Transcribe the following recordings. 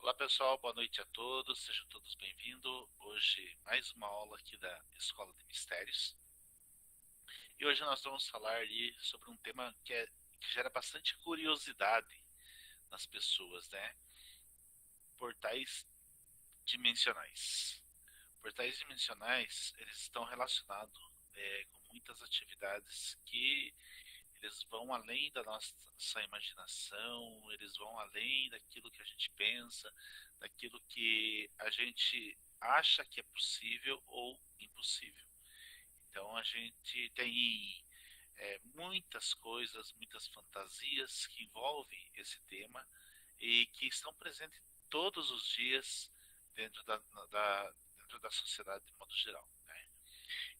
Olá pessoal, boa noite a todos, sejam todos bem-vindos. Hoje mais uma aula aqui da Escola de Mistérios. E hoje nós vamos falar ali sobre um tema que gera bastante curiosidade nas pessoas, né? Portais dimensionais. Portais dimensionais, eles estão relacionados com muitas atividades que eles vão além da nossa imaginação, eles vão além daquilo que a gente pensa, daquilo que a gente acha que é possível ou impossível. Então a gente tem muitas coisas, muitas fantasias que envolvem esse tema e que estão presentes todos os dias dentro dentro da sociedade de modo geral, né?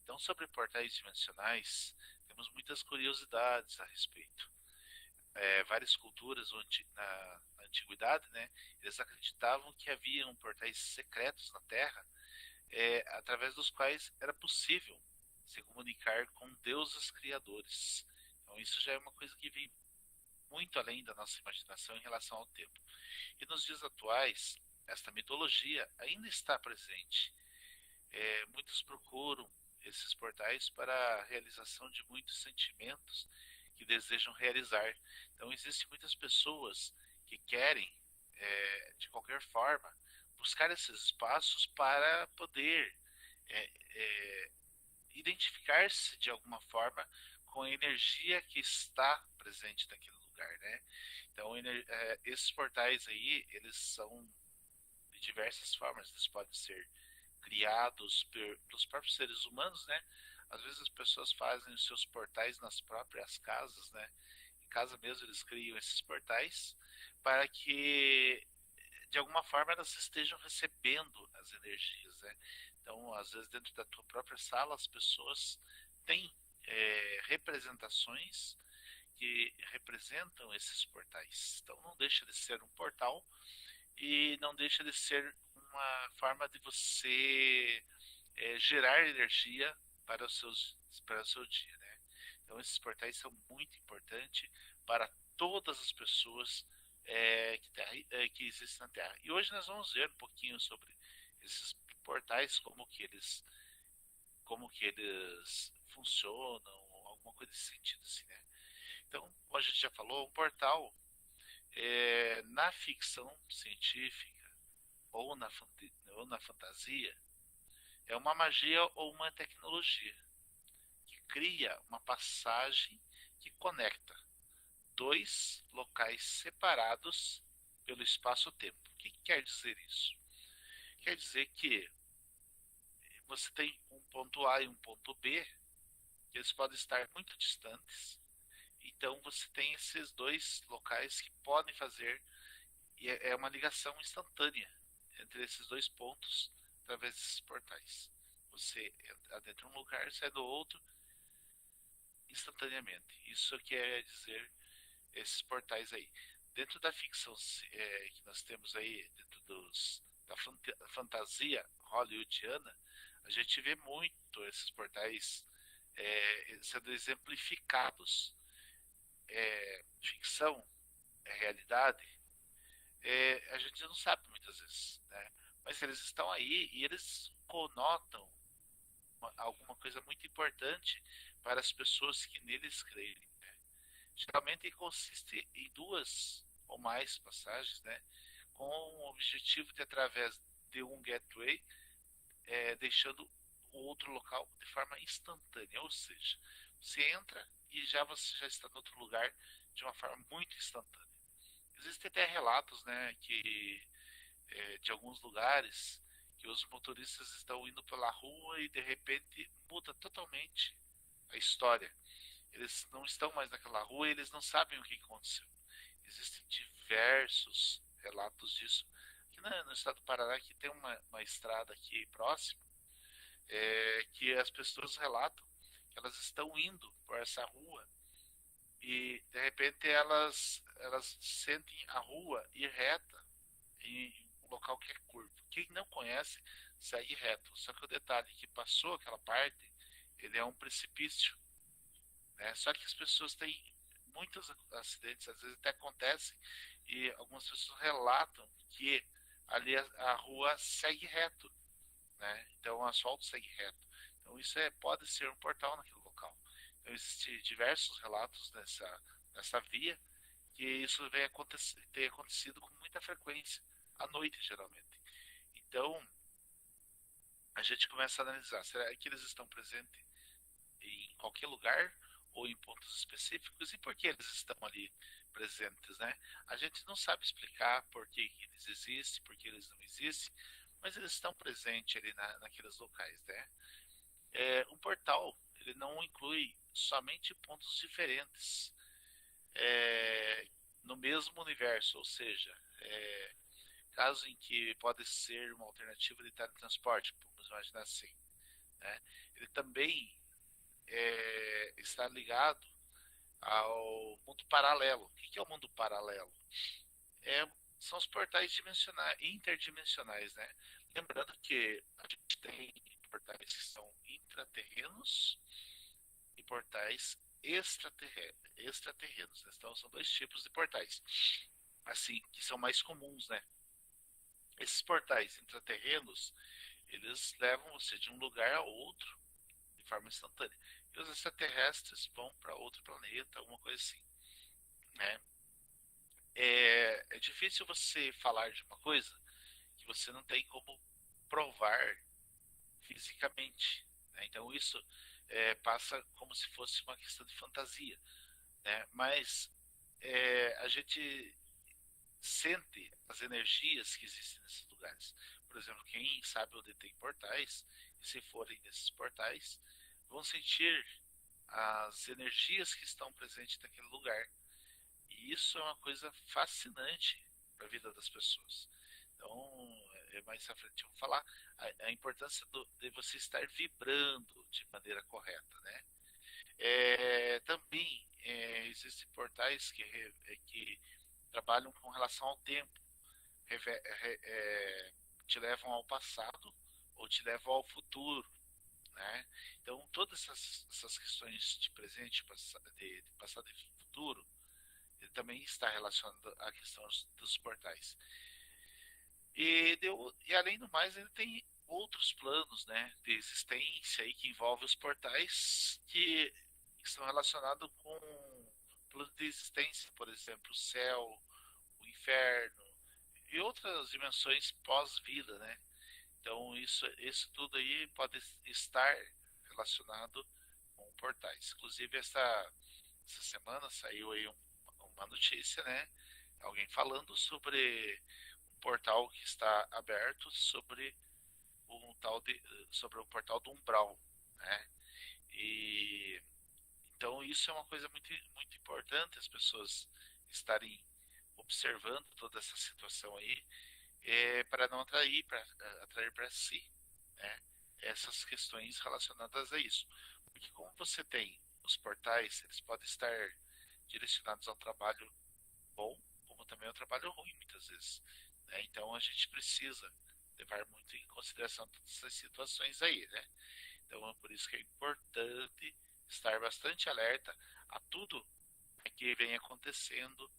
Então, sobre portais dimensionais, temos muitas curiosidades a respeito. Várias culturas na antiguidade, né, eles acreditavam que haviam portais secretos na Terra, através dos quais era possível se comunicar com deuses criadores. Então, isso já é uma coisa que vem muito além da nossa imaginação em relação ao tempo. E nos dias atuais, esta mitologia ainda está presente. Muitos procuram esses portais para a realização de muitos sentimentos que desejam realizar. Então, existem muitas pessoas que querem, de qualquer forma, buscar esses espaços para poder é, é, identificar-se de alguma forma com a energia que está presente naquele lugar, né? Então, esses portais aí, eles são de diversas formas. Eles podem ser criados pelos próprios seres humanos, né? Às vezes as pessoas fazem os seus portais nas próprias casas, né? Em casa mesmo eles criam esses portais para que de alguma forma elas estejam recebendo as energias, né? Então, às vezes dentro da tua própria sala as pessoas têm representações que representam esses portais. Então, não deixa de ser um portal e não deixa de ser uma forma de você gerar energia para o seu dia, né? Então esses portais são muito importantes para todas as pessoas que existem na Terra. E hoje nós vamos ver um pouquinho sobre esses portais, como que eles funcionam, alguma coisa desse sentido assim, né? Então, como a gente já falou, um portal na ficção científica ou na fantasia, é uma magia ou uma tecnologia que cria uma passagem que conecta dois locais separados pelo espaço-tempo. O que quer dizer isso? Quer dizer que você tem um ponto A e um ponto B, que eles podem estar muito distantes. Então você tem esses dois locais que podem fazer, e é uma ligação instantânea entre esses dois pontos através desses portais. Você entra dentro de um lugar, sai do outro instantaneamente. Isso quer dizer esses portais aí. Dentro da ficção que nós temos aí, dentro da fantasia hollywoodiana, a gente vê muito esses portais sendo exemplificados. Ficção, realidade, a gente não sabe muitas vezes, né? Mas eles estão aí e eles conotam alguma coisa muito importante para as pessoas que neles creem, né? Geralmente consiste em duas ou mais passagens, né? Com o objetivo de, através de um gateway, deixando o outro local de forma instantânea, ou seja, você entra e você já está em outro lugar de uma forma muito instantânea. Existem até relatos, né, que de alguns lugares que os motoristas estão indo pela rua e de repente muda totalmente a história. Eles não estão mais naquela rua e eles não sabem o que aconteceu. Existem diversos relatos disso. Aqui no estado do Paraná que tem uma estrada aqui próxima, que as pessoas relatam que elas estão indo por essa rua e de repente elas sentem a rua ir reta em um local que é curvo. Quem não conhece, segue reto. Só que o detalhe é que passou aquela parte, ele é um precipício, né? Só que as pessoas têm muitos acidentes, às vezes até acontecem, e algumas pessoas relatam que ali a rua segue reto, né? Então o asfalto segue reto. Então isso pode ser um portal naquele local. Então existem diversos relatos nessa via que isso vem ter acontecido com muita frequência, à noite geralmente. Então a gente começa a analisar, será que eles estão presentes em qualquer lugar ou em pontos específicos e por que eles estão ali presentes, né? A gente não sabe explicar por que eles existem, por que eles não existem, mas eles estão presentes ali naqueles locais, né? Um portal ele não inclui somente pontos diferentes no mesmo universo, ou seja, caso em que pode ser uma alternativa de teletransporte, vamos imaginar assim, né? Ele também está ligado ao mundo paralelo. O que é o mundo paralelo? É, são os portais interdimensionais, né? Lembrando que a gente tem portais que são intraterrenos e portais extraterrenos. Né? Então são dois tipos de portais, assim, que são mais comuns, né? Esses portais intraterrenos, eles levam você de um lugar a outro de forma instantânea. E os extraterrestres vão para outro planeta, alguma coisa assim, né? É difícil você falar de uma coisa que você não tem como provar fisicamente. Né? Então isso passa como se fosse uma questão de fantasia. Né? Mas a gente sente as energias que existem nesses lugares. Por exemplo, quem sabe onde tem portais, e se forem nesses portais, vão sentir as energias que estão presentes naquele lugar. E isso é uma coisa fascinante para a vida das pessoas. Então, mais à frente eu vou falar a importância de você estar vibrando de maneira correta, né? Também existem portais que trabalham com relação ao tempo, te levam ao passado ou te levam ao futuro, né? Então, todas essas questões de presente, de passado e futuro, ele também está relacionado à questão dos portais. E além do mais, ele tem outros planos, né, de existência aí que envolvem os portais que estão relacionados com planos de existência, por exemplo, o céu, o inferno e outras dimensões pós-vida, né? Então isso tudo aí pode estar relacionado com portais. Inclusive essa semana saiu aí uma notícia, né? Alguém falando sobre um portal que está aberto sobre o portal do Umbral, né? E então isso é uma coisa muito muito importante as pessoas estarem observando toda essa situação aí para não atrair para si, né, essas questões relacionadas a isso. Porque como você tem os portais, eles podem estar direcionados ao trabalho bom, como também ao trabalho ruim, muitas vezes. Né? Então a gente precisa levar muito em consideração todas essas situações aí, né? Então é por isso que é importante estar bastante alerta a tudo que vem acontecendo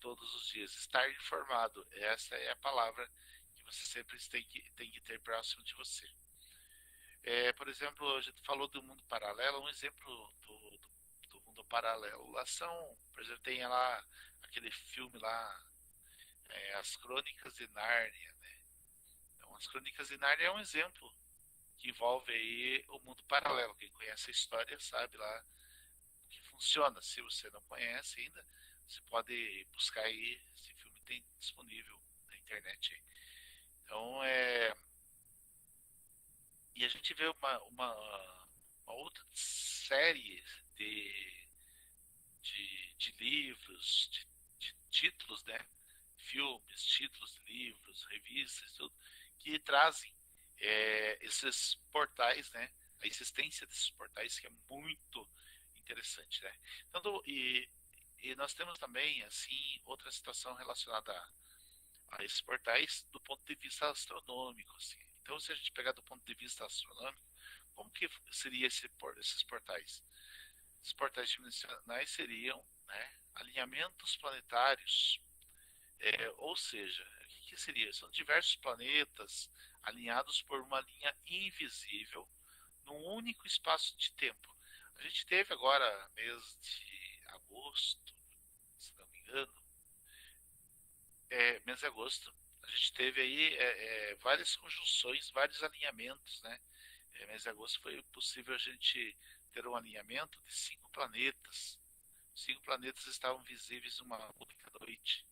todos os dias. Estar informado, essa é a palavra que você sempre tem que ter próximo de você. Por exemplo, a gente falou do mundo paralelo, um exemplo do mundo paralelo. Lá são, por exemplo, tem lá aquele filme lá, As Crônicas de Nárnia. Né? Então, As Crônicas de Nárnia é um exemplo que envolve aí o mundo paralelo. Quem conhece a história sabe lá que funciona. Se você não conhece ainda, você pode buscar aí, esse filme tem disponível na internet. Então, e a gente vê uma outra série de, de livros, de títulos, né? Filmes, títulos de livros, revistas, tudo, que trazem esses portais, né? A existência desses portais que é muito interessante, né? Então, e nós temos também, assim, outra situação relacionada a esses portais do ponto de vista astronômico, assim. Então, se a gente pegar do ponto de vista astronômico, como que seria esses portais? Esses portais dimensionais seriam, né, alinhamentos planetários, ou seja, que seria? São diversos planetas alinhados por uma linha invisível num único espaço de tempo. A gente teve agora, mês de agosto, se não me engano, mês de agosto, a gente teve aí várias conjunções, vários alinhamentos, né? Mês de agosto foi possível a gente ter um alinhamento de 5 planetas. 5 planetas estavam visíveis numa única noite,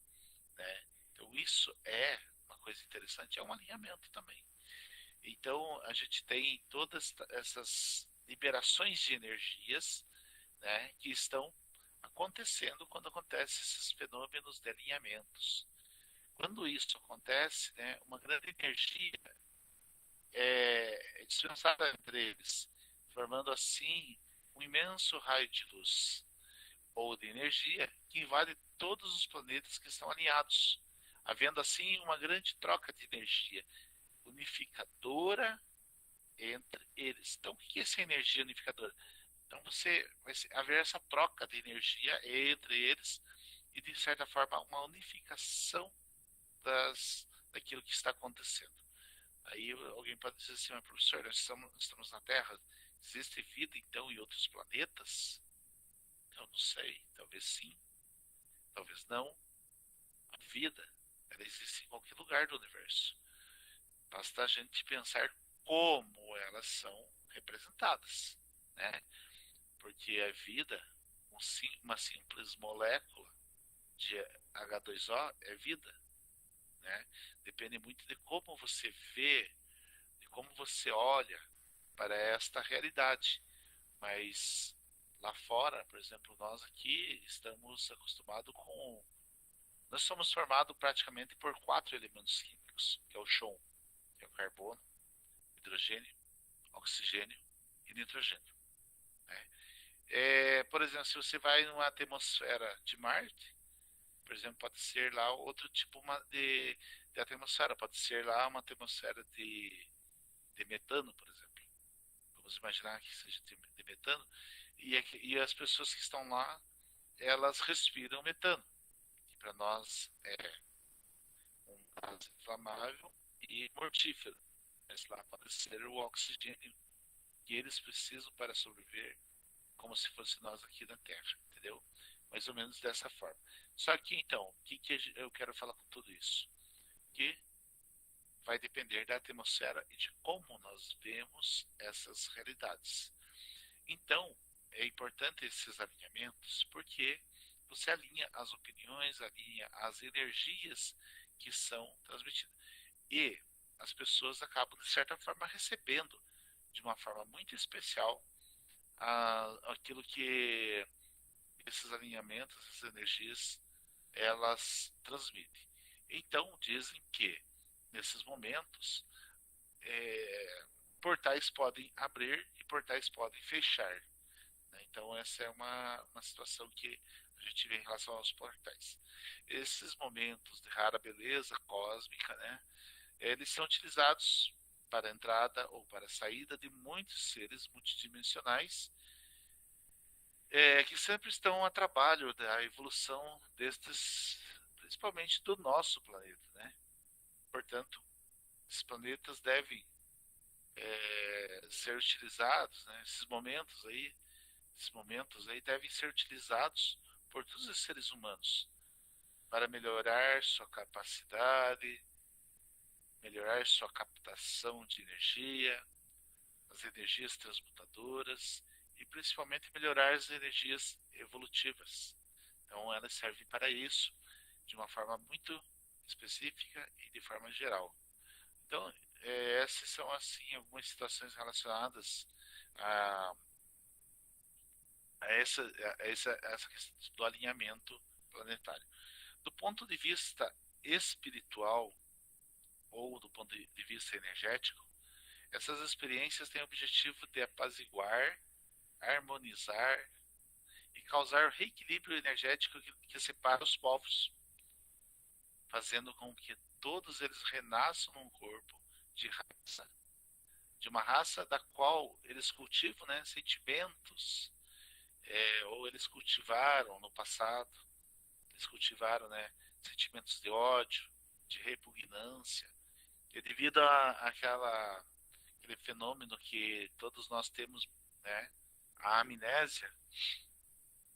né? Então isso é uma coisa interessante, é um alinhamento também. Então a gente tem todas essas liberações de energias, né, que estão acontecendo quando acontecem esses fenômenos de alinhamentos. Quando isso acontece, né, uma grande energia é dispensada entre eles, formando assim um imenso raio de luz ou de energia que invade todos os planetas que estão alinhados, havendo assim uma grande troca de energia unificadora entre eles. Então, o que é essa energia unificadora? Então, você vai haver essa troca de energia entre eles e, de certa forma, uma unificação daquilo que está acontecendo. Aí alguém pode dizer assim, mas professor, nós estamos na Terra, existe vida então em outros planetas? Eu não sei, talvez sim, talvez não. A vida, ela existe em qualquer lugar do universo. Basta a gente pensar como elas são representadas, né? Porque a vida, uma simples molécula de H2O é vida, né? Depende muito de como você vê, de como você olha para esta realidade. Mas lá fora, por exemplo, nós aqui estamos acostumados com. Nós somos formados praticamente por 4 elementos químicos, que é o chão, que é o carbono, hidrogênio, oxigênio e nitrogênio. Né? Por exemplo, se você vai numa atmosfera de Marte, por exemplo, pode ser lá outro tipo de atmosfera, pode ser lá uma atmosfera de metano, por exemplo. Vamos imaginar que seja de metano, e as pessoas que estão lá, elas respiram metano, que para nós é um gás inflamável e mortífero. Mas lá pode ser o oxigênio que eles precisam para sobreviver, como se fosse nós aqui na Terra, entendeu? Mais ou menos dessa forma. Só que então, o que eu quero falar com tudo isso? Que vai depender da atmosfera e de como nós vemos essas realidades. Então, é importante esses alinhamentos porque você alinha as opiniões, alinha as energias que são transmitidas. E as pessoas acabam, de certa forma, recebendo de uma forma muito especial aquilo que esses alinhamentos, essas energias, elas transmitem. Então, dizem que, nesses momentos, portais podem abrir e portais podem fechar. Né? Então, essa é uma situação que a gente vê em relação aos portais. Esses momentos de rara beleza cósmica, né, eles são utilizados para a entrada ou para a saída de muitos seres multidimensionais que sempre estão a trabalho da evolução destes, principalmente do nosso planeta, né? Portanto, esses planetas devem ser utilizados, né? Esses momentos aí devem ser utilizados por todos os seres humanos para melhorar sua capacidade, melhorar sua captação de energia, as energias transmutadoras e principalmente melhorar as energias evolutivas. Então elas servem para isso de uma forma muito específica e de forma geral. Então essas são assim algumas situações relacionadas a, essa questão do alinhamento planetário. Do ponto de vista espiritual ou do ponto de vista energético, essas experiências têm o objetivo de apaziguar, harmonizar e causar reequilíbrio energético que separa os povos, fazendo com que todos eles renasçam num corpo de raça, de uma raça da qual eles cultivam, né, sentimentos, ou eles cultivaram no passado, eles cultivaram, né, sentimentos de ódio, de repugnância, e devido a aquele fenômeno que todos nós temos, né, a amnésia,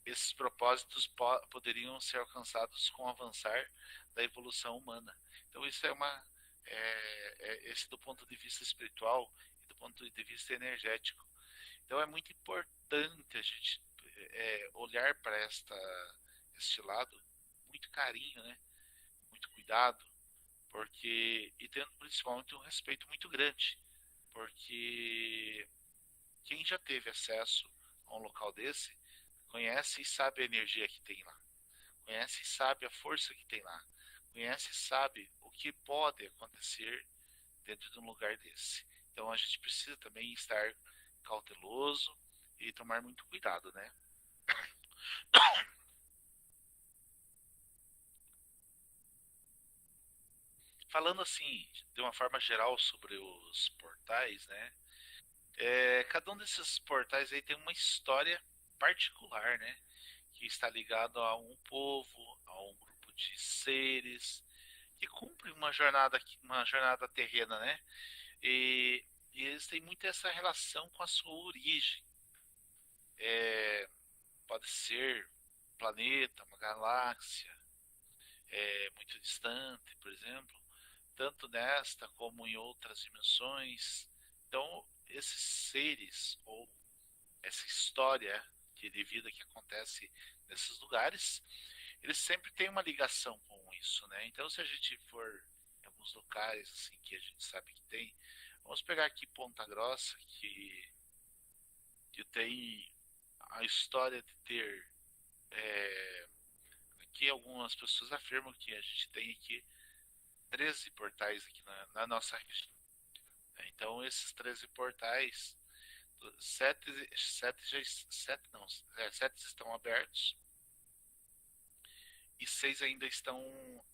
esses propósitos poderiam ser alcançados com o avançar da evolução humana. Então isso esse do ponto de vista espiritual e do ponto de vista energético. Então é muito importante a gente olhar para este lado muito carinho, né? Muito cuidado, porque e tendo principalmente um respeito muito grande, porque quem já teve acesso a um local desse conhece e sabe a energia que tem lá, conhece e sabe a força que tem lá, conhece e sabe o que pode acontecer dentro de um lugar desse. Então a gente precisa também estar cauteloso e tomar muito cuidado, né? Falando assim, de uma forma geral sobre os portais, né? Cada um desses portais aí tem uma história particular, né? Que está ligado a um povo, a um grupo de seres que cumprem uma jornada terrena, né? E, e eles têm muito essa relação com a sua origem. É, pode ser um planeta, uma galáxia, muito distante, por exemplo, tanto nesta como em outras dimensões. Então, esses seres ou essa história de vida que acontece nesses lugares, eles sempre têm uma ligação com isso, né? Então, se a gente for em alguns locais assim que a gente sabe que tem, vamos pegar aqui Ponta Grossa, que tem a história de ter aqui algumas pessoas afirmam que a gente tem aqui 13 portais aqui na nossa região. Então esses 13 portais, sete estão abertos e 6 ainda estão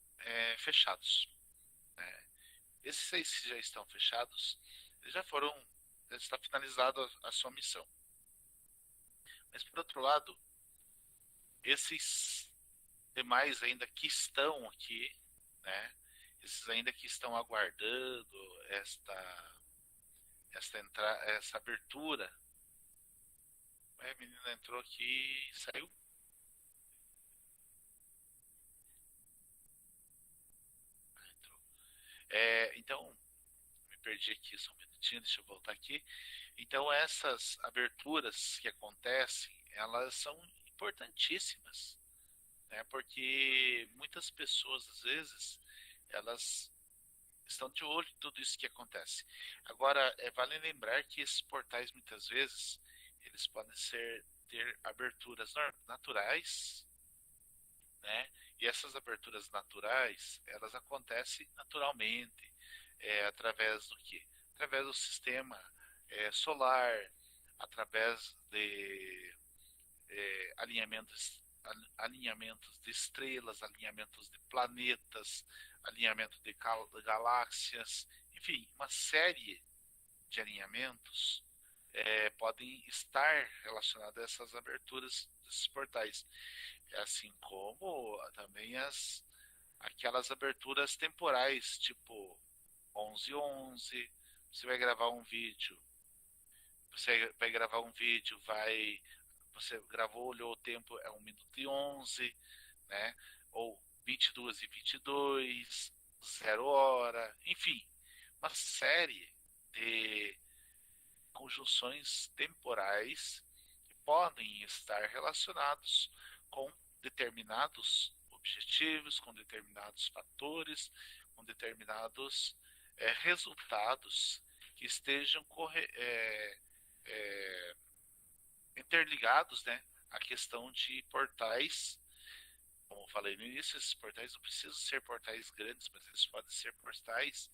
fechados. Né? Esses 6 que já estão fechados, eles já está finalizada a sua missão. Mas por outro lado, esses demais ainda que estão aqui, né? Esses ainda que estão aguardando essa abertura. A menina entrou aqui e saiu. Entrou. Então, me perdi aqui só um minutinho, deixa eu voltar aqui. Então, essas aberturas que acontecem, elas são importantíssimas, né? Porque muitas pessoas, às vezes, elas estão de olho em tudo isso que acontece. Agora, vale lembrar que esses portais, muitas vezes, eles podem ter aberturas naturais, né? E essas aberturas naturais, elas acontecem naturalmente, através do que? Através do sistema solar, através de alinhamentos, alinhamentos de estrelas, alinhamentos de planetas, alinhamento de galáxias, enfim, uma série de alinhamentos podem estar relacionados a essas aberturas desses portais, assim como também aquelas aberturas temporais, tipo 11:11. Você vai gravar um vídeo, você gravou, olhou o tempo, é 1 minuto e 11, né? Ou 22:22, 0 hora, enfim, uma série de conjunções temporais que podem estar relacionados com determinados objetivos, com determinados fatores, com determinados resultados que estejam é, interligados, né, à questão de portais. Como eu falei no início, esses portais não precisam ser portais grandes, mas eles podem ser portais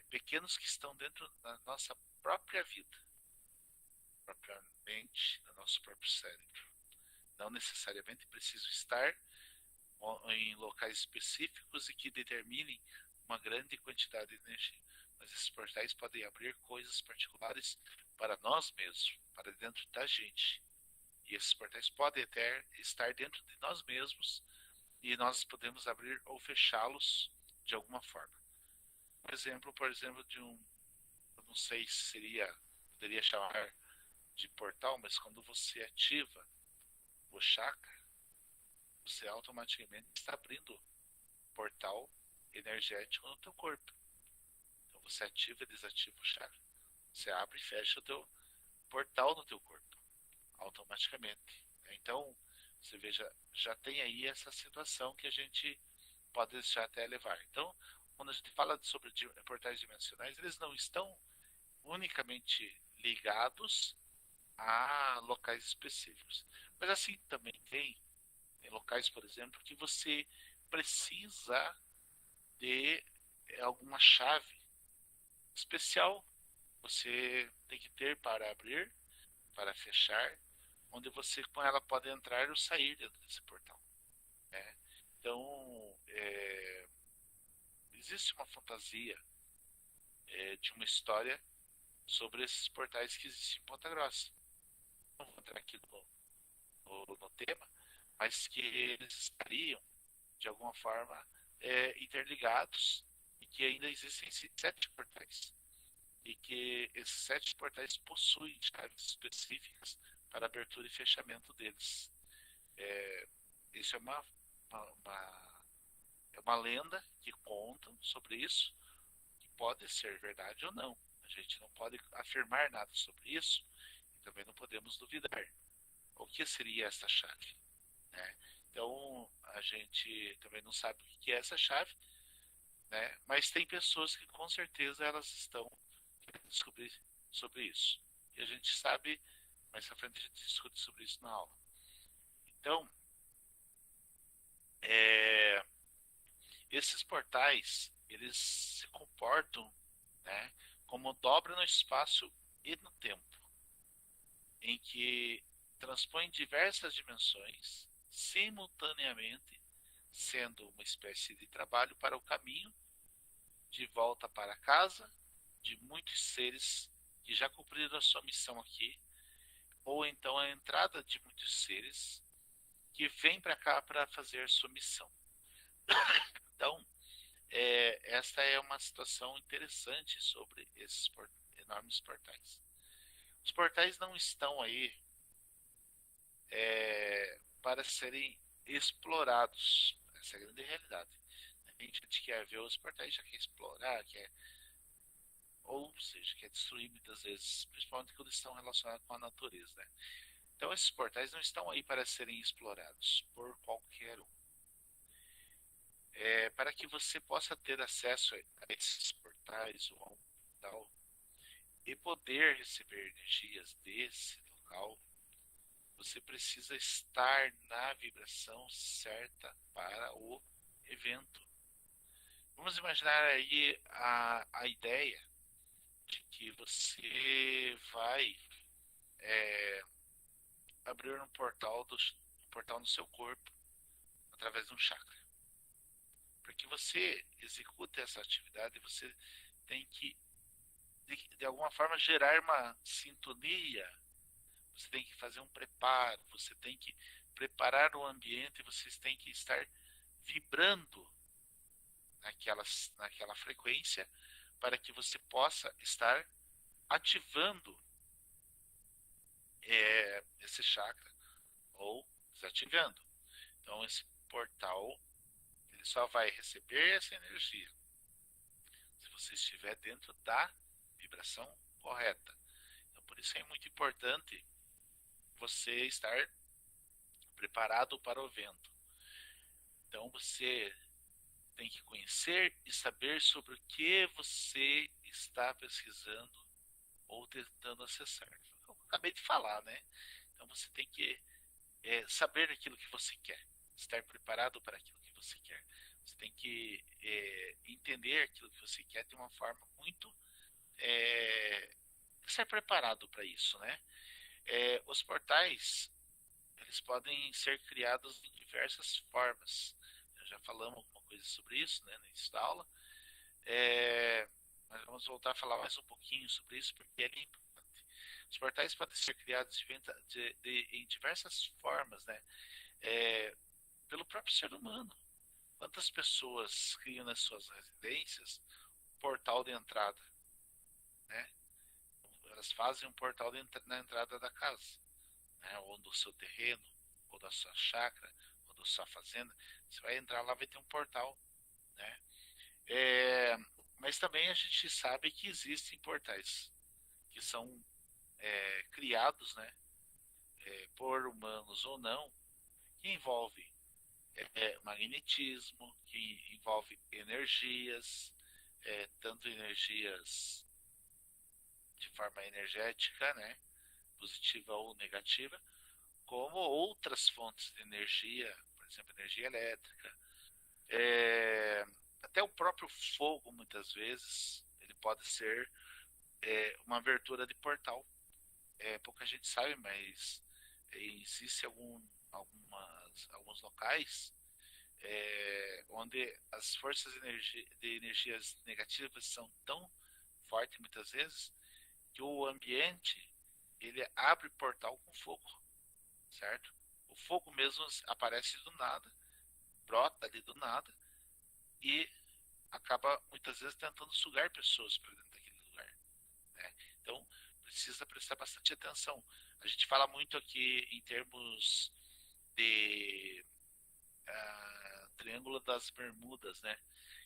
pequenos que estão dentro da nossa própria vida, propriamente do nosso próprio cérebro. Não necessariamente preciso estar em locais específicos e que determinem uma grande quantidade de energia. Mas esses portais podem abrir coisas particulares para nós mesmos, para dentro da gente. E esses portais podem até estar dentro de nós mesmos e nós podemos abrir ou fechá-los de alguma forma. Por exemplo, eu não sei se poderia chamar de portal, mas quando você ativa o chakra, você automaticamente está abrindo portal energético no teu corpo. Então você ativa e desativa o chakra. Você abre e fecha o teu portal no teu corpo, automaticamente. Então, você veja, já tem aí essa situação que a gente pode deixar até levar. Então, quando a gente fala sobre portais dimensionais, eles não estão unicamente ligados a locais específicos. Mas assim também tem locais, por exemplo, que você precisa de alguma chave especial. Você tem que ter para abrir, para fechar, onde você com ela pode entrar ou sair dentro desse portal. Né? Então, existe uma fantasia de uma história sobre esses portais que existem em Ponta Grossa. Não vou entrar aqui no tema, mas que eles estariam, de alguma forma, interligados e que ainda existem 7 portais. E que esses 7 portais possuem chaves específicas para abertura e fechamento deles. Isso é uma lenda que contam sobre isso, que pode ser verdade ou não. A gente não pode afirmar nada sobre isso e também não podemos duvidar. O que seria essa chave? Né? Então, a gente também não sabe o que é essa chave, né? Mas tem pessoas que com certeza elas estão querendo descobrir sobre isso. E a gente sabe, mais à frente a gente discute sobre isso na aula. Então, é, esses portais, eles se comportam, né, como dobra no espaço e no tempo, em que transpõem diversas dimensões simultaneamente, sendo uma espécie de trabalho para o caminho de volta para casa de muitos seres que já cumpriram a sua missão aqui, ou então a entrada de muitos seres que vêm para cá para fazer sua missão. Então, esta é uma situação interessante sobre esses enormes portais. Os portais não estão aí para serem explorados. Essa é a grande realidade. A gente quer ver os portais, já quer explorar, ou seja, quer destruir muitas vezes, principalmente quando estão relacionados com a natureza. Né? Então, esses portais não estão aí para serem explorados por qualquer um. Para que você possa ter acesso a esses portais ou a um portal e poder receber energias desse local, você precisa estar na vibração certa para o evento. Vamos imaginar aí a ideia de que você vai abrir um portal no seu corpo através de um chakra. Para que você execute essa atividade, você tem que, de alguma forma, gerar uma sintonia. Você tem que fazer um preparo, você tem que preparar o ambiente, vocês têm que estar vibrando naquela frequência para que você possa estar ativando esse chakra ou desativando. Então esse portal ele só vai receber essa energia se você estiver dentro da vibração correta. Então por isso é muito importante você estar preparado para o vento. Então você tem que conhecer e saber sobre o que você está pesquisando ou tentando acessar. Eu acabei de falar, né? Então você tem que saber aquilo que você quer, estar preparado para aquilo que você quer. Você tem que entender aquilo que você quer de uma forma muito estar preparado para isso, né? Os portais eles podem ser criados de diversas formas. Já falamos alguma coisa sobre isso, né, no início da aula. Mas vamos voltar a falar mais um pouquinho sobre isso, porque é importante. Os portais podem ser criados em diversas formas, né? pelo próprio ser humano. Quantas pessoas criam nas suas residências um portal de entrada, né? Elas fazem um portal na entrada da casa, né? Ou do seu terreno, ou da sua chácara, ou da sua fazenda. Você vai entrar lá, vai ter um portal, né? É, mas também a gente sabe que existem portais que são criados, né, por humanos ou não, que envolve magnetismo, que envolve energias, tanto energias de forma energética, né, positiva ou negativa, como outras fontes de energia, por exemplo, energia elétrica. É, até o próprio fogo, muitas vezes, ele pode ser uma abertura de portal. Pouca gente sabe, mas existe alguns locais onde as forças de energias negativas são tão fortes muitas vezes que o ambiente ele abre portal com fogo, certo? O fogo mesmo aparece do nada, brota ali do nada e acaba muitas vezes tentando sugar pessoas para dentro daquele lugar, né? Então precisa prestar bastante atenção. A gente fala muito aqui em termos de Triângulo das Bermudas, né?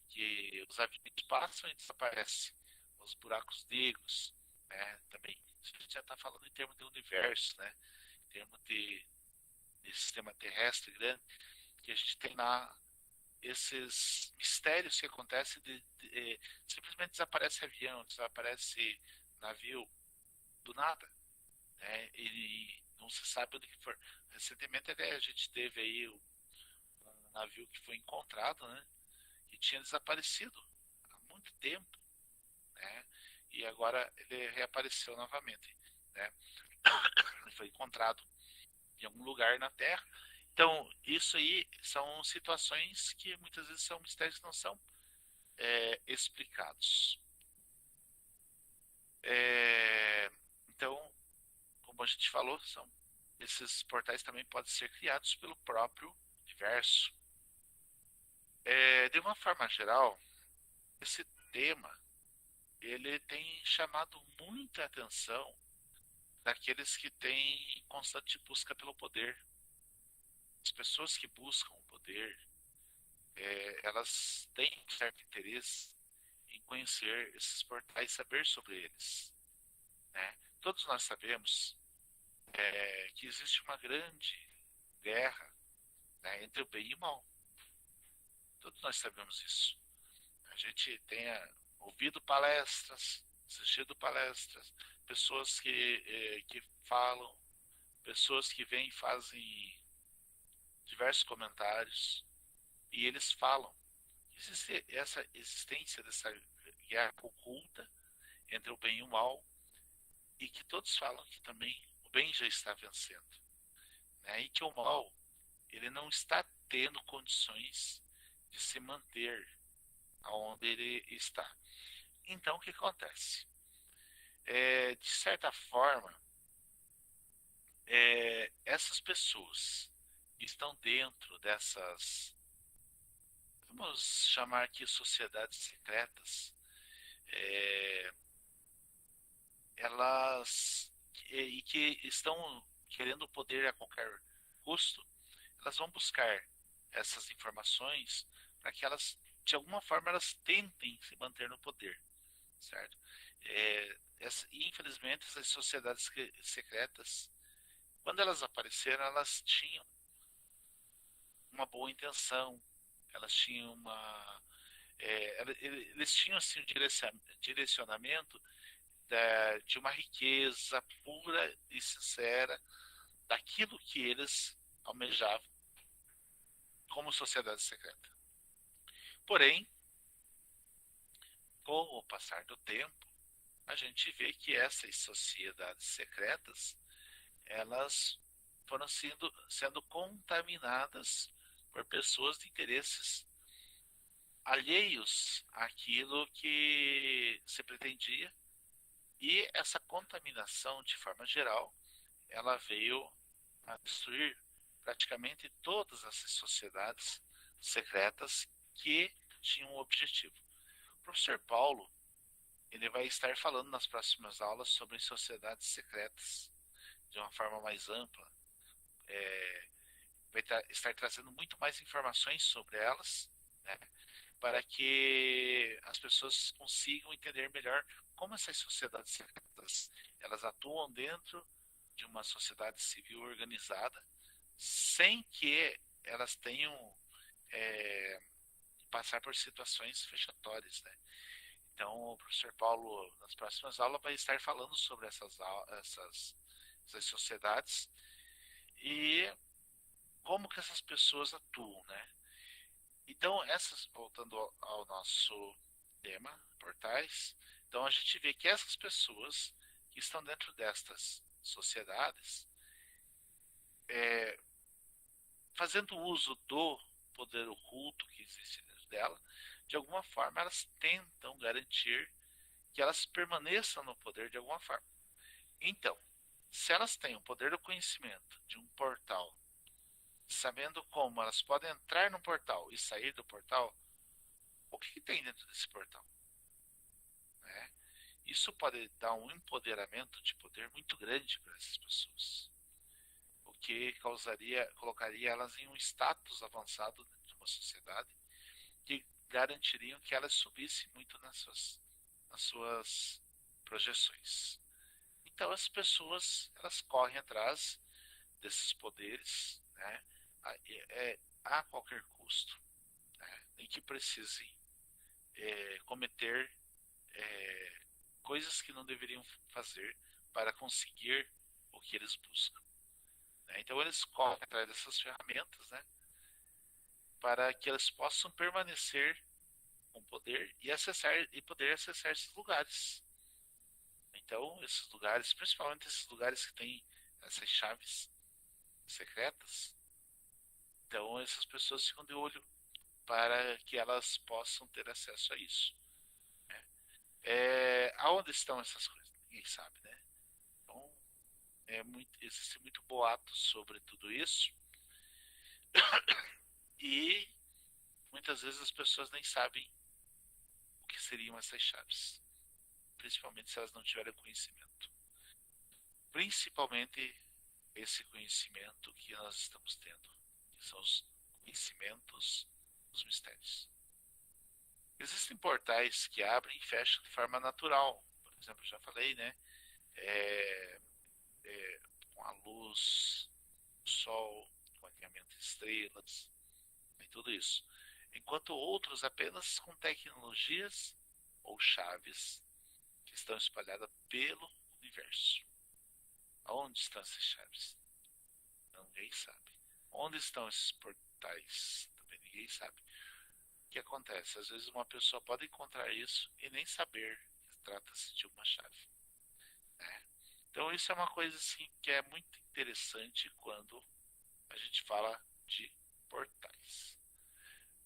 Que os aviões passam e desaparecem, os buracos negros, né? Também a gente já está falando em termos de universo, né? Em termos de sistema terrestre grande, que a gente tem lá esses mistérios que acontecem simplesmente desaparece avião, desaparece navio do nada, né? E não se sabe onde que for. Recentemente até a gente teve aí um navio que foi encontrado, né? Que tinha desaparecido há muito tempo, né? E agora ele reapareceu novamente, né? Ele foi encontrado em algum lugar na Terra. Então, isso aí são situações que muitas vezes são mistérios que não são explicados. É, então, como a gente falou, esses portais também podem ser criados pelo próprio universo. De uma forma geral, esse tema ele tem chamado muita atenção daqueles que têm constante busca pelo poder. As pessoas que buscam o poder, elas têm certo interesse em conhecer esses portais, saber sobre eles, né? Todos nós sabemos que existe uma grande guerra, né, entre o bem e o mal. Todos nós sabemos isso. A gente tenha ouvido palestras, assistido palestras, pessoas que falam, pessoas que vêm e fazem diversos comentários, e eles falam que existe essa existência dessa guerra oculta entre o bem e o mal, e que todos falam que também o bem já está vencendo, né? E que o mal ele não está tendo condições de se manter onde ele está. Então o que acontece? De certa forma, essas pessoas que estão dentro dessas, vamos chamar aqui sociedades secretas, é, elas e que estão querendo o poder a qualquer custo, elas vão buscar essas informações para que elas, de alguma forma, elas tentem se manter no poder, certo? Infelizmente, essas sociedades secretas, quando elas apareceram, elas tinham uma boa intenção, elas tinham eles tinham assim, um direcionamento de uma riqueza pura e sincera daquilo que eles almejavam como sociedade secreta. Porém, com o passar do tempo, a gente vê que essas sociedades secretas elas foram sendo contaminadas por pessoas de interesses alheios àquilo que se pretendia, e essa contaminação, de forma geral, ela veio a destruir praticamente todas essas sociedades secretas que tinham um objetivo. O professor Paulo ele vai estar falando nas próximas aulas sobre sociedades secretas de uma forma mais ampla. Vai estar trazendo muito mais informações sobre elas, né, para que as pessoas consigam entender melhor como essas sociedades secretas elas atuam dentro de uma sociedade civil organizada, sem que elas tenham é, passar por situações fechatórias, né? Então, o professor Paulo, nas próximas aulas, vai estar falando sobre essas sociedades e como que essas pessoas atuam, né? Então, voltando ao nosso tema, portais, então a gente vê que essas pessoas que estão dentro destas sociedades, é, fazendo uso do poder oculto que existe dentro dela, de alguma forma elas tentam garantir que elas permaneçam no poder de alguma forma. Então, se elas têm o poder do conhecimento de um portal, sabendo como elas podem entrar no portal e sair do portal, o que tem dentro desse portal? Né? Isso pode dar um empoderamento de poder muito grande para essas pessoas, o que colocaria elas em um status avançado dentro de uma sociedade que garantiriam que elas subissem muito nas suas projeções. Então as pessoas elas correm atrás desses poderes, né, a qualquer custo, né, em que precisem cometer coisas que não deveriam fazer para conseguir o que eles buscam. Né? Então eles correm atrás dessas ferramentas, né, para que eles possam permanecer com poder e poder acessar esses lugares. Então esses lugares, principalmente esses lugares que têm essas chaves secretas, então essas pessoas ficam de olho para que elas possam ter acesso a isso. Né? Aonde estão essas coisas? Ninguém sabe, né? Então, existe muito boato sobre tudo isso e muitas vezes as pessoas nem sabem o que seriam essas chaves, principalmente se elas não tiverem conhecimento. Principalmente esse conhecimento que nós estamos tendo, que são os conhecimentos dos mistérios. Existem portais que abrem e fecham de forma natural. Por exemplo, já falei, né? É, com a luz, o sol, com o alinhamento de estrelas e tudo isso. Enquanto outros apenas com tecnologias ou chaves que estão espalhadas pelo universo. Onde estão essas chaves? Ninguém sabe. Onde estão esses portais? Também ninguém sabe. O que acontece? Às vezes uma pessoa pode encontrar isso e nem saber que trata-se de uma chave. Né? Então isso é uma coisa assim que é muito interessante quando a gente fala de portais.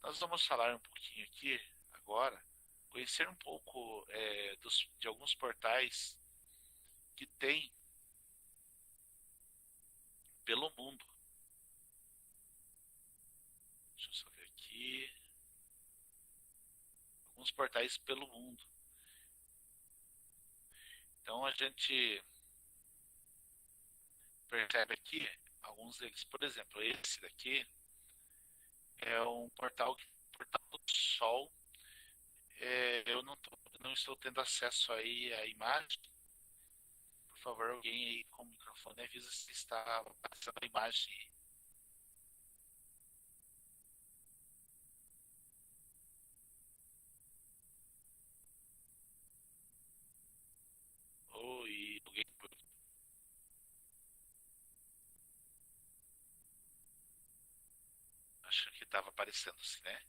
Nós vamos falar um pouquinho aqui agora, conhecer um pouco de alguns portais que tem pelo mundo. Deixa eu só ver aqui. Alguns portais pelo mundo. Então a gente percebe aqui alguns deles. Por exemplo, esse daqui é um portal do Sol. Eu não estou tendo acesso aí à imagem. Por favor, alguém aí com o microfone avisa se está passando a imagem. Oi, alguém. Acho que estava aparecendo assim, né?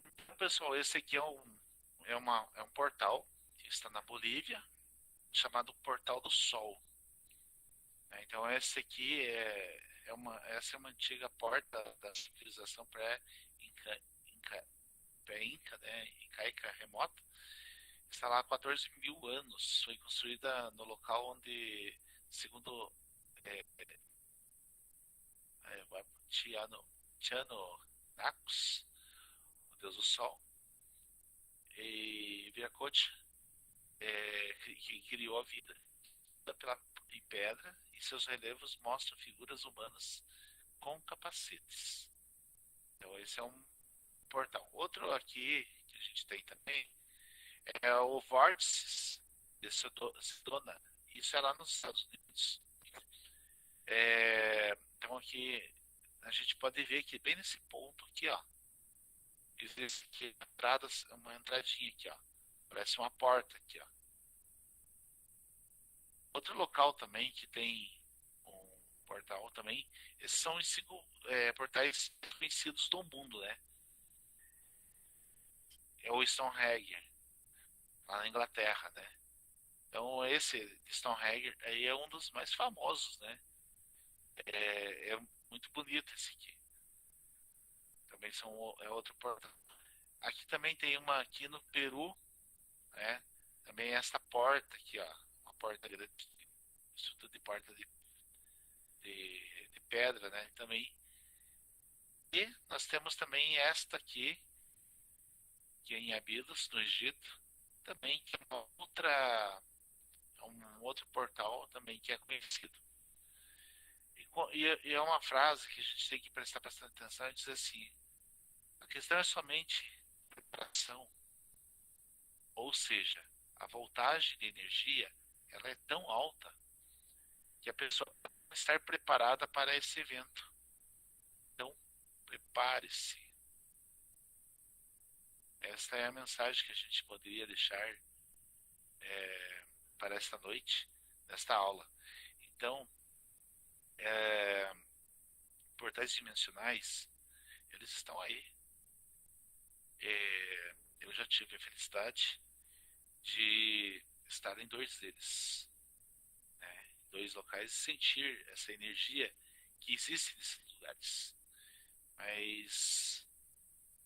Então, pessoal, esse aqui é um portal que está na Bolívia, chamado Portal do Sol. Né? Então, esse aqui essa é uma antiga porta da civilização pré-inca, pré-inca, né? Incaica remota. Está lá há 14 mil anos. Foi construída no local onde segundo é, Tiano Nacos, o deus do sol, e Viracocha, que criou a vida em pedra, e seus relevos mostram figuras humanas com capacetes. Então esse é um portal. Outro aqui que a gente tem também é o Vórtices de Sedona. Isso é lá nos Estados Unidos. Então aqui a gente pode ver que bem nesse ponto aqui, ó, existe aqui uma entradinha aqui, ó, parece uma porta aqui, ó. Outro local também que tem um portal também, esses são os 5 portais conhecidos do mundo, né? É o Stonehenge, lá na Inglaterra, né? Então esse Stonehenge aí é um dos mais famosos, né? É muito bonito esse aqui. Também é outro portal. Aqui também tem uma aqui no Peru, né? Também essa porta aqui, ó, uma porta grande, isso tudo de porta de pedra, né? Também. E nós temos também esta aqui, que é em Abidos, no Egito, também que é um outro portal também que é conhecido. E é uma frase que a gente tem que prestar bastante atenção e dizer assim: a questão é somente preparação, ou seja, a voltagem de energia ela é tão alta que a pessoa pode estar preparada para esse evento. Então, prepare-se. Esta é a mensagem que a gente poderia deixar para esta noite, nesta aula. Então, portais dimensionais, eles estão aí. Eu já tive a felicidade de estar em 2 deles, né, 2 locais, e sentir essa energia que existe nesses lugares. Mas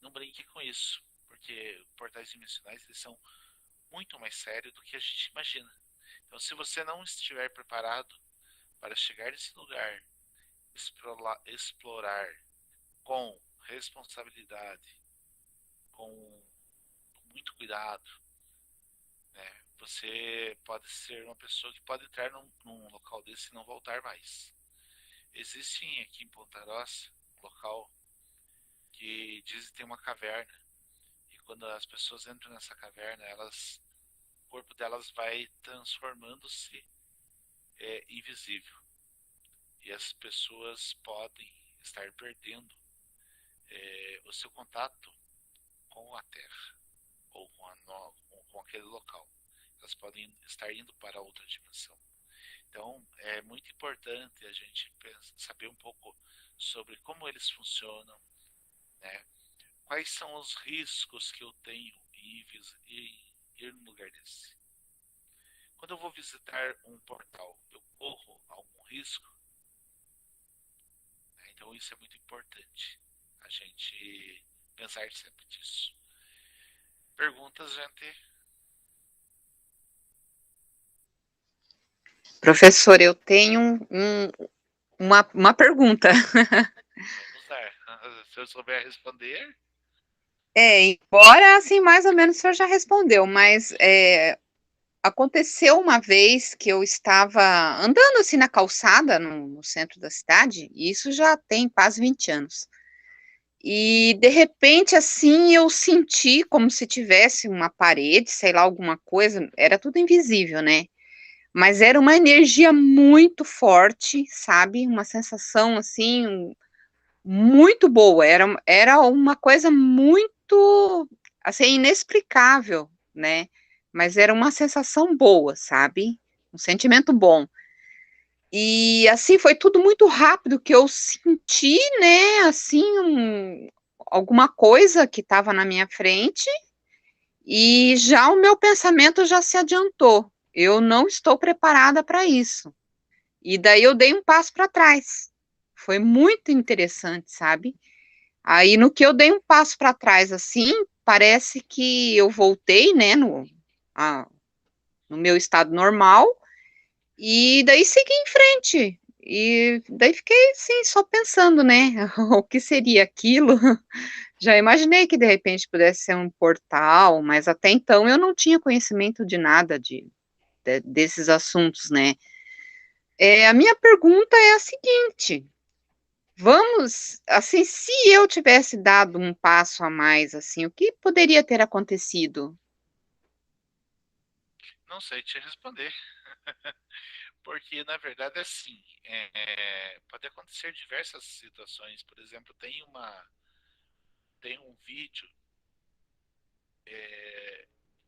não brinque com isso, porque portais dimensionais eles são muito mais sérios do que a gente imagina. Então, se você não estiver preparado para chegar nesse lugar, explorar com responsabilidade, com muito cuidado, né, você pode ser uma pessoa que pode entrar num local desse e não voltar mais. Existe aqui em Ponta Grossa um local que dizem que tem uma caverna, e quando as pessoas entram nessa caverna, o corpo delas vai transformando-se invisível, e as pessoas podem estar perdendo o seu contato com a Terra ou com aquele local. Elas podem estar indo para outra dimensão. Então é muito importante a gente saber um pouco sobre como eles funcionam, né? Quais são os riscos que eu tenho em ir num lugar desse. Quando eu vou visitar um portal, eu corro algum risco? Então isso é muito importante, a gente pensar sempre nisso. Perguntas, gente? Professor, eu tenho uma pergunta. Vamos lá. Se eu souber responder. Embora assim, mais ou menos o senhor já respondeu, mas aconteceu uma vez que eu estava andando assim na calçada, no centro da cidade, e isso já tem quase 20 anos. E de repente, assim, eu senti como se tivesse uma parede, sei lá, alguma coisa, era tudo invisível, né? Mas era uma energia muito forte, sabe? Uma sensação assim, muito boa. Era uma coisa muito, assim, inexplicável, né? Mas era uma sensação boa, sabe? Um sentimento bom. E assim foi tudo muito rápido que eu senti, né? Assim, alguma coisa que estava na minha frente e já o meu pensamento já se adiantou. Eu não estou preparada para isso. E daí eu dei um passo para trás. Foi muito interessante, sabe? Aí no que eu dei um passo para trás, assim, parece que eu voltei, né, no meu estado normal, E daí segui em frente. E daí fiquei assim, só pensando, né? O que seria aquilo? Já imaginei que de repente pudesse ser um portal, mas até então eu não tinha conhecimento de nada desses assuntos, né? A minha pergunta é a seguinte: vamos, assim, se eu tivesse dado um passo a mais, assim, o que poderia ter acontecido? Não sei te responder, porque na verdade é assim, pode acontecer diversas situações. Por exemplo, tem um vídeo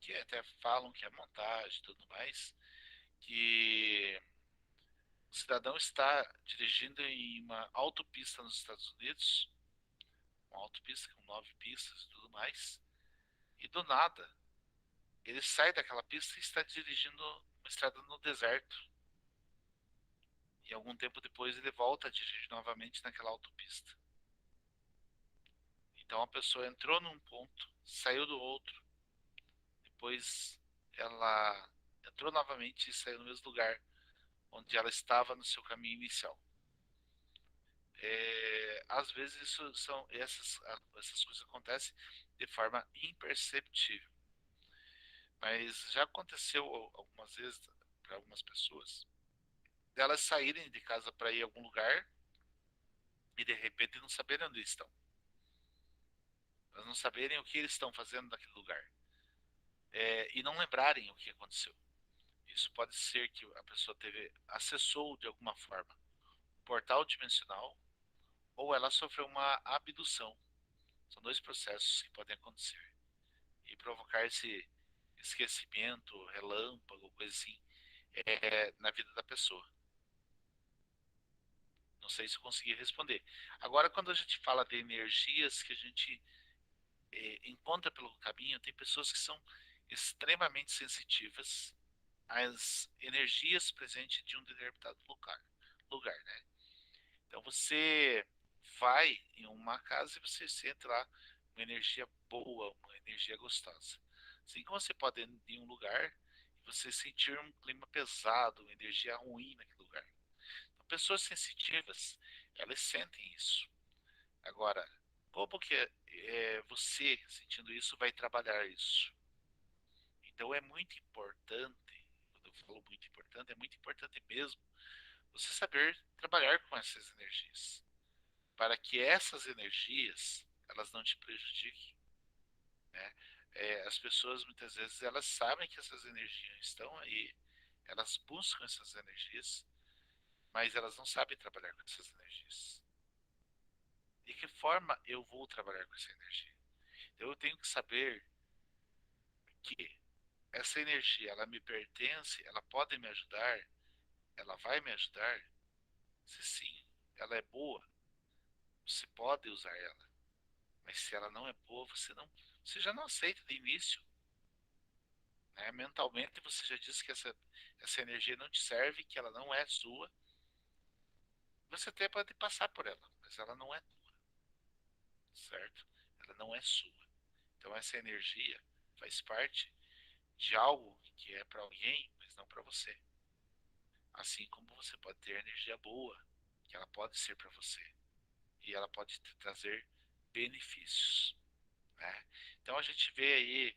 que até falam que é montagem e tudo mais, que o cidadão está dirigindo em uma autopista nos Estados Unidos, uma autopista com 9 pistas e tudo mais, e do nada ele sai daquela pista e está dirigindo uma estrada no deserto. E algum tempo depois ele volta a dirigir novamente naquela autopista. Então a pessoa entrou num ponto, saiu do outro, depois ela entrou novamente e saiu no mesmo lugar onde ela estava no seu caminho inicial. Às vezes essas coisas acontecem de forma imperceptível, mas já aconteceu algumas vezes para algumas pessoas delas saírem de casa para ir a algum lugar e de repente não saberem onde estão, elas não saberem o que eles estão fazendo naquele lugar, e não lembrarem o que aconteceu. Isso pode ser que a pessoa acessou de alguma forma um portal dimensional ou ela sofreu uma abdução. São dois processos que podem acontecer e provocar esse esquecimento, relâmpago, coisa assim, na vida da pessoa. Não sei se eu consegui responder. Agora, quando a gente fala de energias que a gente encontra pelo caminho, tem pessoas que são extremamente sensitivas às energias presentes de um determinado lugar, né? Então você vai em uma casa e você sente lá uma energia boa, uma energia gostosa. Assim como você pode ir em um lugar e você sentir um clima pesado, uma energia ruim naquele lugar. Então, pessoas sensitivas, elas sentem isso. Agora, como que você, sentindo isso, vai trabalhar isso? Então é muito importante, quando eu falo muito importante, é muito importante mesmo você saber trabalhar com essas energias, para que essas energias elas não te prejudiquem, né? As pessoas muitas vezes elas sabem que essas energias estão aí, elas buscam essas energias, mas elas não sabem trabalhar com essas energias. De que forma eu vou trabalhar com essa energia? Então eu tenho que saber que essa energia ela me pertence, ela pode me ajudar, ela vai me ajudar. Se sim, ela é boa, você pode usar ela. Mas se ela não é boa, você já não aceita de início, né? Mentalmente você já disse que essa energia não te serve, que ela não é sua. Você até pode passar por ela, mas ela não é tua, certo? Ela não é sua. Então essa energia faz parte de algo que é para alguém, mas não para você. Assim como você pode ter energia boa, que ela pode ser para você e ela pode te trazer benefícios, né? Então a gente vê aí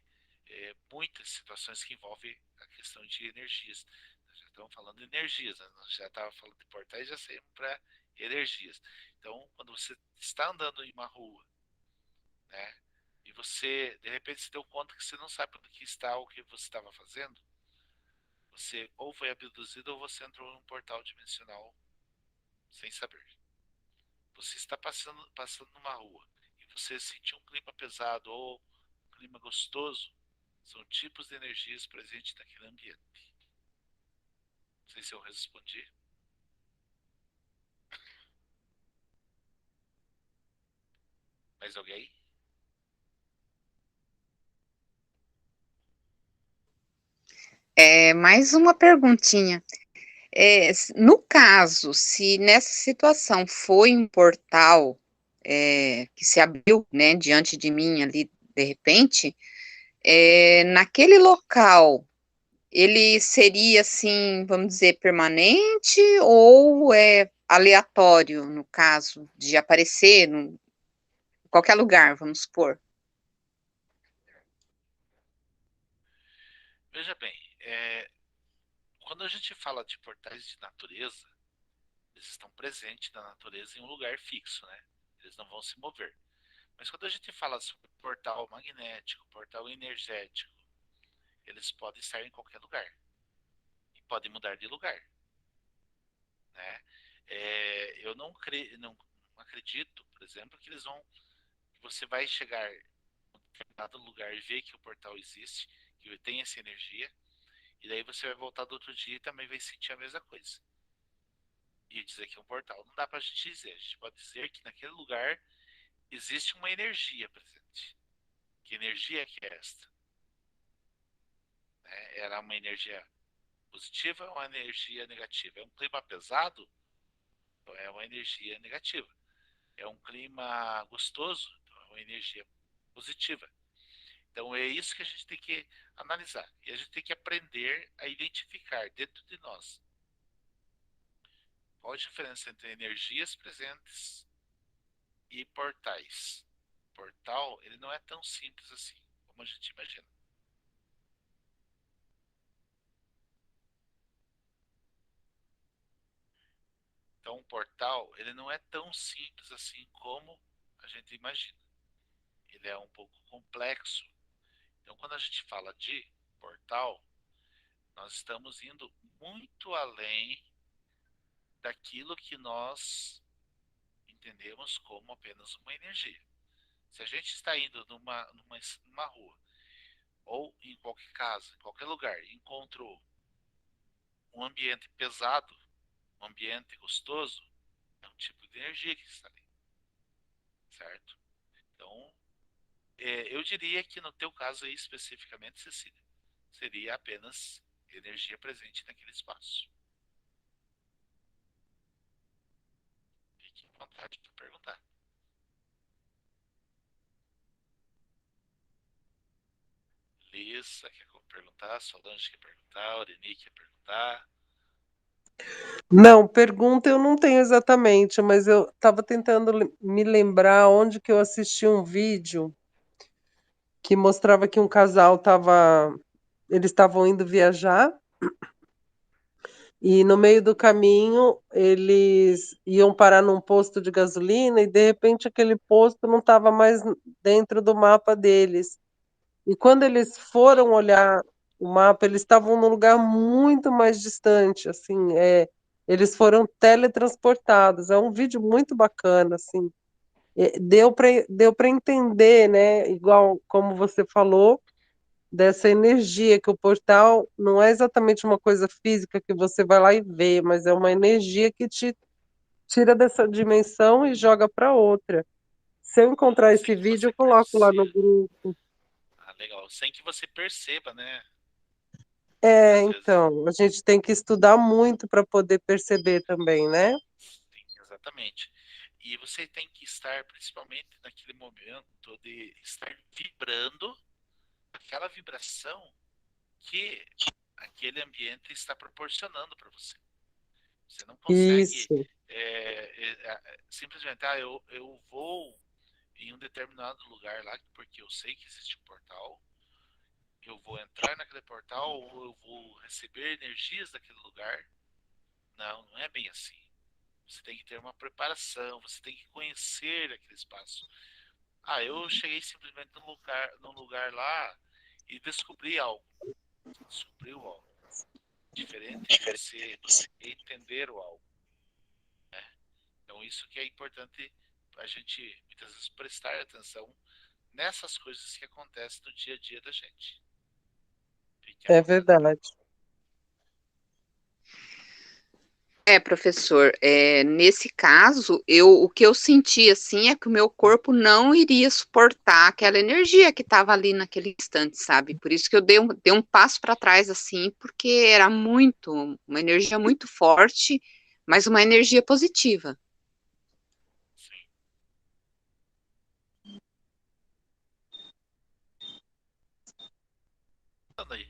muitas situações que envolvem a questão de energias. Nós já estamos falando de energias, né? Nós já estava falando de portais, já saímos para energias. Então, quando você está andando em uma rua, né, e você de repente se deu conta que você não sabe onde que está o que você estava fazendo, você ou foi abduzido ou você entrou num portal dimensional sem saber. Você está passando numa rua e você sentiu um clima pesado ou um clima gostoso, são tipos de energias presentes naquele ambiente. Não sei se eu respondi. Mais alguém? Mais uma perguntinha. No caso, se nessa situação foi um portal que se abriu, né, diante de mim ali, de repente, naquele local ele seria assim, vamos dizer, permanente ou é aleatório, no caso, de aparecer em qualquer lugar, vamos supor? Veja bem, quando a gente fala de portais de natureza, eles estão presentes na natureza em um lugar fixo, né? Eles não vão se mover. Mas quando a gente fala sobre portal magnético, portal energético, eles podem estar em qualquer lugar e podem mudar de lugar, né? Eu não acredito, por exemplo, que você vai chegar em determinado lugar e ver que o portal existe, que tem essa energia, e daí você vai voltar do outro dia e também vai sentir a mesma coisa. E dizer que é um portal. Não dá pra gente dizer. A gente pode dizer que naquele lugar existe uma energia presente. Que energia que é esta? Era uma energia positiva ou uma energia negativa? É um clima pesado? Então é uma energia negativa. É um clima gostoso? Então é uma energia positiva. Então é isso que a gente tem que analisar. E a gente tem que aprender a identificar dentro de nós qual a diferença entre energias presentes e portais. Portal, ele não é tão simples assim como a gente imagina. Então, um portal, ele não é tão simples assim como a gente imagina. Ele é um pouco complexo. Então, quando a gente fala de portal, nós estamos indo muito além daquilo que nós entendemos como apenas uma energia. Se a gente está indo numa rua, ou em qualquer casa, em qualquer lugar, e encontrou um ambiente pesado, um ambiente gostoso, é um tipo de energia que está ali, certo? Então, eu diria que no teu caso aí especificamente, Cecília, seria apenas energia presente naquele espaço. Fique à vontade para perguntar. Lisa quer perguntar, Solange quer perguntar, Aureni quer perguntar. Não, pergunta eu não tenho exatamente, mas eu estava tentando me lembrar onde que eu assisti um vídeo que mostrava que um casal estava, eles estavam indo viajar e no meio do caminho eles iam parar num posto de gasolina e de repente aquele posto não estava mais dentro do mapa deles. E quando eles foram olhar o mapa, eles estavam num lugar muito mais distante, assim, eles foram teletransportados. É um vídeo muito bacana, assim. Deu para entender, né? Igual como você falou, dessa energia que o portal não é exatamente uma coisa física que você vai lá e vê, mas é uma energia que te tira dessa dimensão e joga para outra. Se eu encontrar Sem esse que vídeo, você eu coloco lá no perceba. grupo. Ah, legal. Sem que você perceba, né? É, Às vezes. então, a gente tem que estudar muito para poder perceber também, né? Sim, exatamente. E você tem que estar, principalmente naquele momento, de estar vibrando aquela vibração que aquele ambiente está proporcionando para você. Você não consegue Isso, simplesmente, eu vou em um determinado lugar lá porque eu sei que existe um portal, eu vou entrar naquele portal ou eu vou receber energias daquele lugar. Não, não é bem assim. Você tem que ter uma preparação, você tem que conhecer aquele espaço. Ah, eu cheguei simplesmente num lugar lá e descobri algo. Você descobriu algo. Diferente de você entender o algo. Então, isso que é importante a gente, muitas vezes, prestar atenção nessas coisas que acontecem no dia a dia da gente. Fique à é vontade para verdade. perguntar. Professor, nesse caso, o que eu senti assim é que o meu corpo não iria suportar aquela energia que estava ali naquele instante, sabe? Por isso que eu dei um passo para trás assim, porque era uma energia muito forte, mas uma energia positiva. Sim. Aí.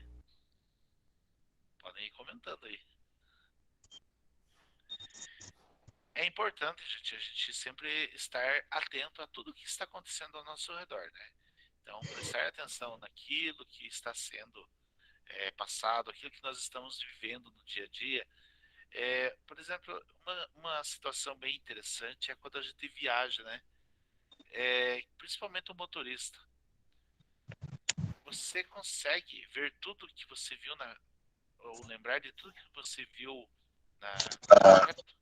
importante, gente, a gente sempre estar atento a tudo que está acontecendo ao nosso redor, né? Então, prestar atenção naquilo que está sendo passado, aquilo que nós estamos vivendo no dia a dia. Por exemplo, uma situação bem interessante é quando a gente viaja, né? Principalmente o motorista. Você consegue ver tudo que você viu ou lembrar de tudo que você viu no trajeto?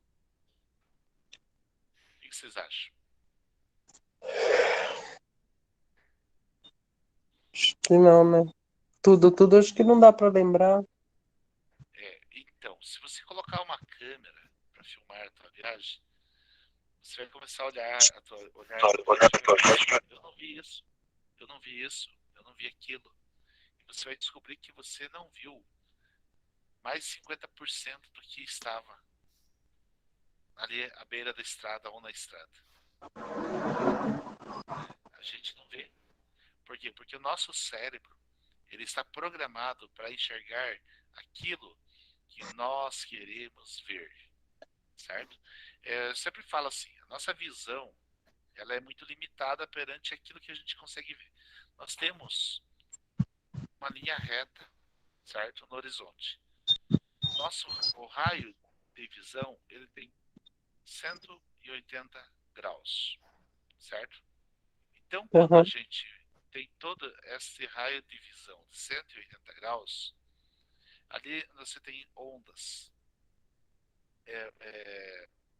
O que vocês acham? Se não, né? Tudo acho que não dá para lembrar. Então, se você colocar uma câmera para filmar a tua viagem, você vai começar a olhar a tua viagem. Eu não vi isso, eu não vi isso, eu não vi aquilo. E você vai descobrir que você não viu mais 50% do que estava ali à beira da estrada ou na estrada. A gente não vê. Por quê? Porque o nosso cérebro ele está programado para enxergar aquilo que nós queremos ver, certo? Eu sempre falo assim, a nossa visão ela é muito limitada perante aquilo que a gente consegue ver. Nós temos uma linha reta, certo, no horizonte. O raio de visão ele tem 180 graus, certo? Então, quando a Uhum. gente tem todo esse raio de visão de 180 graus, ali você tem ondas,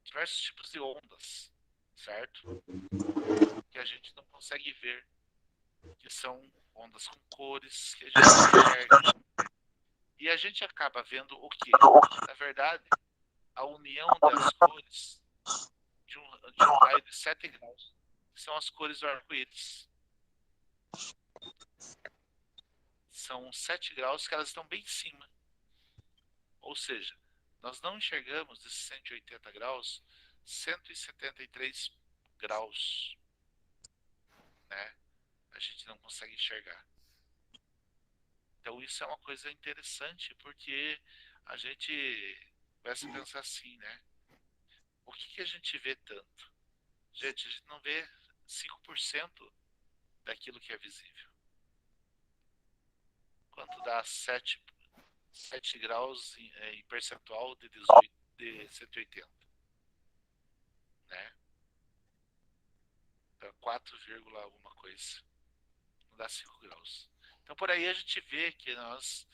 diversos tipos de ondas, certo? Que a gente não consegue ver, que são ondas com cores que a gente não enxerga. E a gente acaba vendo o quê? Na verdade, a união das cores de um raio de 7 graus, que são as cores do arco-íris. São 7 graus que elas estão bem em cima. Ou seja, nós não enxergamos desses 180 graus 173 graus, né? A gente não consegue enxergar. Então isso é uma coisa interessante porque a gente começa a pensar assim, né? Por que a gente vê tanto? Gente, a gente não vê 5% daquilo que é visível. Quanto dá 7 graus em percentual de 18, de 180, né? Dá 4, alguma coisa. Não dá 5 graus. Então por aí a gente vê que nós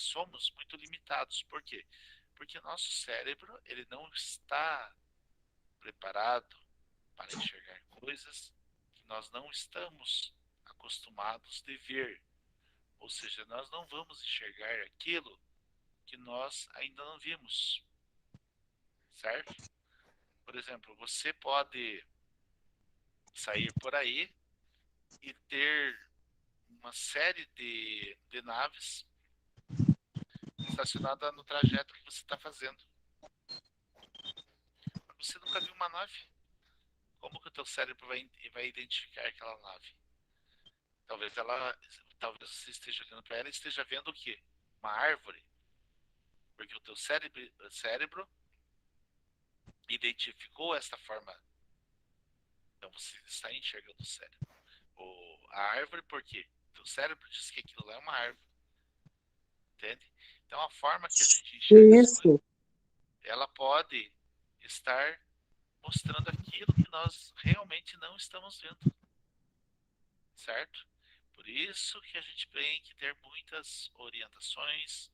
somos muito limitados. Por quê? Porque nosso cérebro ele não está preparado para enxergar coisas que nós não estamos acostumados de ver. Ou seja, nós não vamos enxergar aquilo que nós ainda não vimos, certo? Por exemplo, você pode sair por aí e ter uma série de naves estacionadas no trajeto que você está fazendo. Você nunca viu uma nave? Como que o teu cérebro vai identificar aquela nave? Talvez você esteja olhando para ela e esteja vendo o quê? Uma árvore. Porque o teu cérebro identificou esta forma. Então você está enxergando o cérebro. A árvore, por quê? O teu cérebro diz que aquilo lá é uma árvore. Entende? Então a forma que a gente enxerga as coisas, Isso. ela pode estar mostrando aquilo que nós realmente não estamos vendo. Certo? Por isso que a gente tem que ter muitas orientações,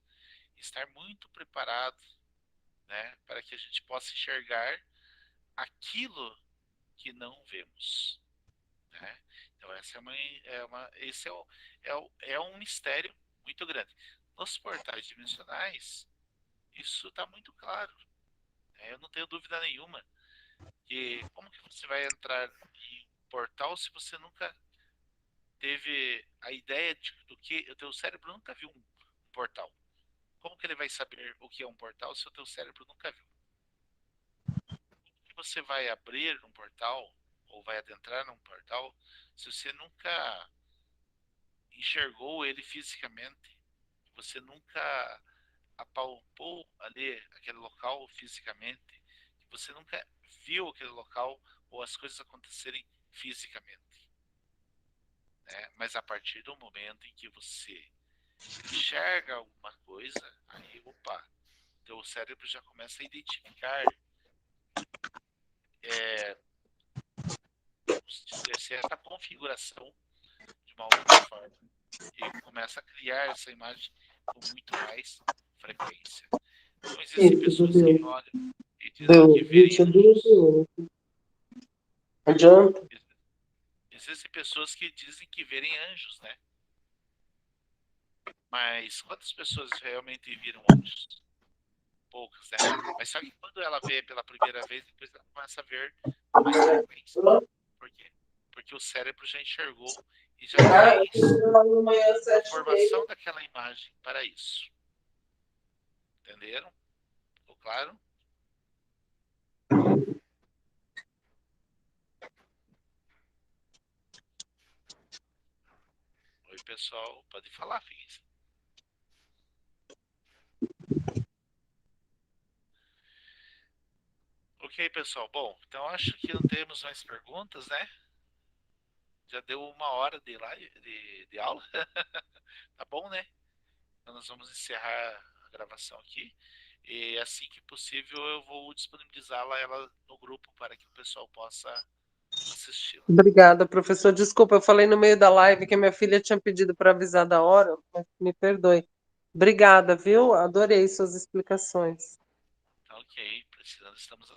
estar muito preparado, né, para que a gente possa enxergar aquilo que não vemos, né? Então esse é um mistério muito grande. Nos portais dimensionais, isso está muito claro, né? Eu não tenho dúvida nenhuma que como que você vai entrar em um portal se você nunca teve a ideia do que o teu cérebro nunca viu um portal? Como que ele vai saber o que é um portal se o teu cérebro nunca viu? Que você vai abrir um portal ou vai adentrar num portal se você nunca enxergou ele fisicamente? Você nunca apalpou ali aquele local fisicamente, que você nunca viu aquele local ou as coisas acontecerem fisicamente, né? Mas a partir do momento em que você enxerga alguma coisa, aí, opa, teu cérebro já começa a identificar vamos dizer, certa configuração de uma outra forma e começa a criar essa imagem com muito mais frequência. Então existem Isso, pessoas que deu. olham e dizem Deu que verem 22 anjos. minutos. Adianta. Existem pessoas que dizem que verem anjos, né? Mas quantas pessoas realmente viram anjos? Poucas, né? Mas só que quando ela vê pela primeira vez, depois ela começa a ver com mais frequência. Por quê? Porque o cérebro já enxergou e já fez Amanhã, a 7h30. formação daquela imagem para isso. Entenderam? Ficou claro? Oi, pessoal. Pode falar, filhos. Ok, pessoal. Bom, então acho que não temos mais perguntas, né? Já deu 1 hora de live, de aula. Tá bom, né? Então nós vamos encerrar a gravação aqui. E assim que possível eu vou disponibilizá-la ela no grupo para que o pessoal possa assisti-la. Obrigada, professor. Desculpa, eu falei no meio da live que minha filha tinha pedido para avisar da hora, mas me perdoe. Obrigada, viu? Adorei suas explicações. Ok, precisando, estamos